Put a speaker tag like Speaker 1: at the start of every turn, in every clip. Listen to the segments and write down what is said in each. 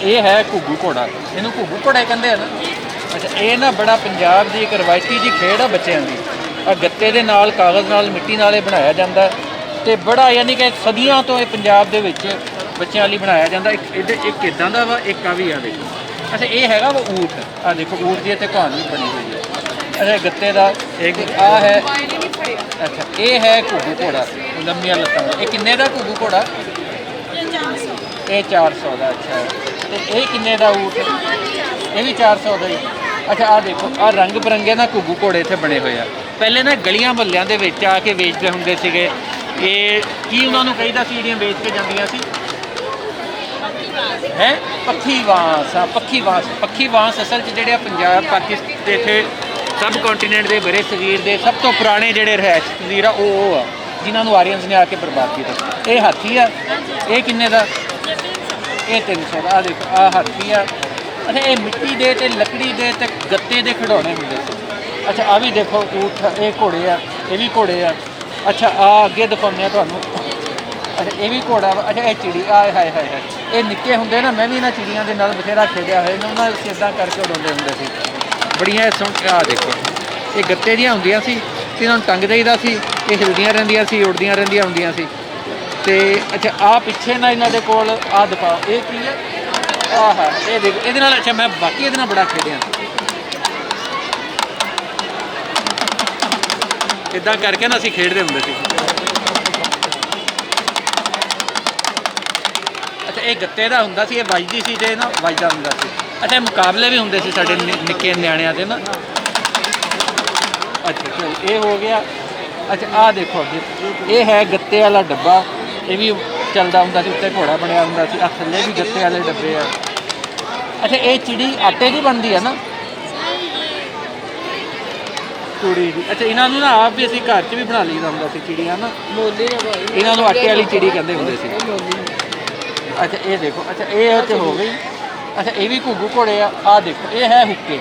Speaker 1: ये है घुग्गू घोड़ा, इनू घुग्गू घोड़ा कहते हैं ना। अच्छा, ये ना बड़ा पंजाब की एक रवायती जी खेड है बच्चों की। गत्ते दे नाल कागज़ नाल मिट्टी नाल बनाया जाता तो बड़ा यानी कि सदियों तो ये पंजाब दे विच बच्चों लिए बनाया जाता। एक इदां दा वा, एक आ भी आ देखो। अच्छा, ये हैगा वा ऊठ, आ देखो ऊठ की इत्थे कहानी भी बनी हुई है। अच्छा, गत्ते का एक आ है। अच्छा, ये है घुग्गू घोड़ा, लंबिया लत्तां दा। ये किन्ने दा घुग्गू घोड़ा? ये 400 का। अच्छा, तो ये किन्ने दा ऊठ? ये भी 400 का ही। अच्छा, आ देखो आ रंग बिरंगे ना घुग्गू घोड़े इत्थे बने हुए आ। पहले ना गलियां मुहल्लियां दे विच आके वेचते हुंदे सीगे। ये की उन्होंने कहीदा सी ਜਿਹੜੀਆਂ ਵੇਚ ਕੇ ਜਾਂਦੀਆਂ ਸੀ है पक्खी बांस। हाँ, पक्खी बांस असल च ਜਿਹੜੇ पंजाब पाकिस्तान ਦੇ ਇੱਥੇ सब कॉन्टीनेंट के बड़े सगीर के सब तो पुराने ਜਿਹੜੇ ਰਹਿائش ਸਗੀਰ आ वो आ जिन्होंने आरियंस ने आके बर्बाद किया। ये हाथी आ, ये किन्ने का? ये 300 का। आ देखो आ हाथी आ। अच्छा, ये मिट्टी दे ते लकड़ी दे ते गत्ते दे खिडौने होंगे। अच्छा, आ भी देखो ऊठ, ये घोड़े आ, ये भी घोड़े आ। अच्छा, आ अगे दिखाने तुहानू। अच्छा, ये भी घोड़ा। अच्छा, ये चिड़ी आए हाय हाय हाय, ये निक्के होंगे ना मैं भी इन्होंने चिड़िया के नाल बथेरा खेलिया है। इन्होंने इदा करके उड़ाते होंगे सी बड़िया सुन। आ देखो ये गत्ते दियाँ होंदियां सी ते इन्होंने टंग देईदा सी, ये हिलदियां रहिंदियां सी, उड़दियां रहिंदियां होंदियां सी ते। अच्छा, आ पिछे ना इन्हों के कोल आ दिखाओ, ये की है? आह ये देखो ये। अच्छा, मैं बाकी ये बड़ा खेलिया इदा करके ना असीं खेडते होंगे सी। अच्छा, ये गत्ते का हुंदा सी, ये वजदी सी ते ना वजदा हुंदा सी। अच्छा, मुकाबले भी होंगे सी साडे निक्के न्याणियां दे ना। अच्छा, चलो ये हो गया। अच्छा, आ देखो अगे ये है गत्ते वाला डब्बा, ये भी चलता होंदा सी, उत्ते घोड़ा बनया होंदा सी। थल्ले भी गत्ते वाले डब्बे आ। अच्छा, ये चिड़ी आटे की बनती है ना चूड़ी की। अच्छा, इन्हों ना आप भी असीं घर च भी बना लीदा होंदा सी चिड़ियाँ ना, इन्हों आटे वाली चिड़ी कहते होंगे सी। अच्छा, ये देखो। अच्छा, ये तो हो गई। अच्छा, ये भी घुग्गू घोड़े आ देखो ये है हुक्के।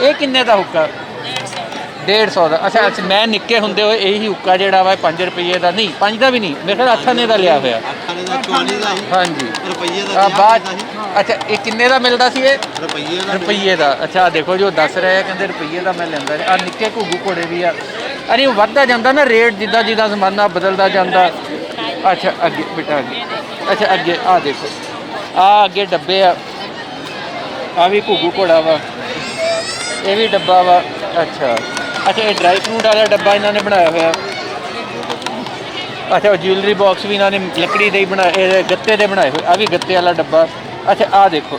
Speaker 1: ये किन्ने का हुक्का? 150 का। अच्छा, अच्छा, मैं निक्के होंदे होए यही हुक्का जिहड़ा वा 5 रुपये का नहीं, 5 का भी नहीं, मेरे ख्याल 8 आने का लिया होया। हाँ जी, बाद। अच्छा, ये किन्ने का मिलता सी? ये रुपये का। अच्छा, देखो जो दस रहे कहते रुपये का मैं लेंदा। आ निक्के घुग्गू घोड़े भी आ। अरे वधदा जांदा ना रेट जिद्दां जिद्दां जमाना बदलदा जांदा। अच्छा, अगे बेटा अगे। अच्छा, अगे आ देखो आ अगे डब्बे आ भी घुग्गू घोड़ा वा, ये भी डब्बा वा। अच्छा, अच्छा, ये ड्राई फ्रूट वाला डब्बा इन्होंने बनाया हुआ। अच्छा, ज्वेलरी बॉक्स भी इन्होंने लकड़ी दे बनाए, गत्ते दे बनाए हुए। आ भी गत्ते वाला डब्बा। अच्छा, आ देखो।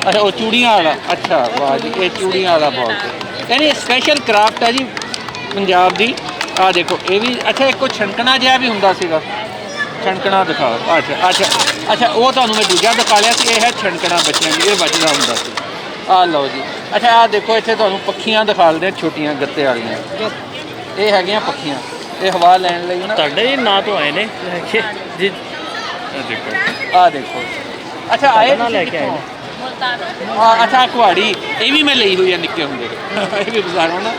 Speaker 1: अच्छा, वो चूड़ियाँ वाला। अच्छा, वाह जी, ये चूड़ियाँ वाला बॉक्स यानी स्पैशल क्राफ्ट है जी पंजाब की। आ देखो ये भी। अच्छा, एक को छनकना जिहा भी हुंदा सीगा, छनकना दिखाओ। अच्छा, अच्छा, अच्छा, वो तुहानू मैं दूजा दिखा लिया सी, ये है छनकना बच्चों की, ये बजदा हुंदा सी। आ लो जी। अच्छा, आ देखो इत्थे तुहानू पक्खियां दिखा लदे छोटियां गत्ते वालियां, ये हैगियां पक्खियां, ये हवा लैण लई ना
Speaker 2: तुहाडे ही नां तो आए ने जी। देखो
Speaker 1: आ देखो। अच्छा, आए ना
Speaker 2: लेके आए।
Speaker 1: अच्छा, कुहाड़ी ये भी मैं ली हुई है निक्के होंदे, ये भी बाजारों ना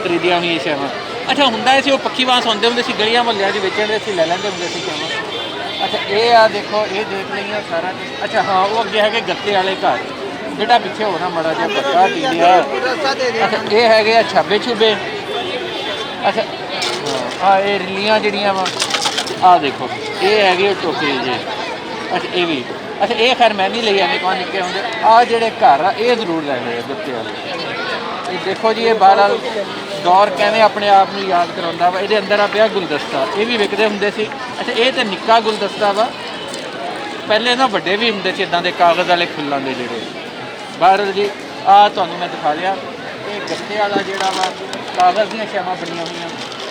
Speaker 1: खरीदिया हुई छावां। अच्छा, हुंदा सी वो पक्खी बांस आउंदे हुंदे सी गलियां मुहल्लियां च वेचण दे, असीं लै लैंदे हुंदे सी छावां। अच्छा, ये आ देखो ये देख लईयां सारा कुछ। अच्छा, हाँ वो अगे है गत्ते वाले घर जेड़ा पिछे होना माड़ा जिहा पक्का टीलिया। अच्छा, ये है छाबे छुबे। अच्छा, हाँ ये रिलियां जड़ियाँ वा आ देखो ये है टोकरी जे। अच्छा, ये भी। अच्छा, ये खैर मैं नहीं ले आने कौन निक्के होंगे। आ जेडे घर आ ये जरूर लै हुए गत्ते वाले। ये देखो जी, ये बहरहाल दौर कहने अपने आप में याद करवाता वा। ये अंदर आ पिया गुलदस्ता, ये भी विकते होंगे सी। अच्छा, ये तो निक्का गुलदस्ता वा, पहले ना वड्डे भी होंगे सी इदां दे कागज़ वाले फुल्लां दे जेडे। बहरहाल जी आ तुहानू मैं दिखा लिया ये गत्ते वाला जेड़ा वा कागज़ दीयां छावां बनियां हुईयां।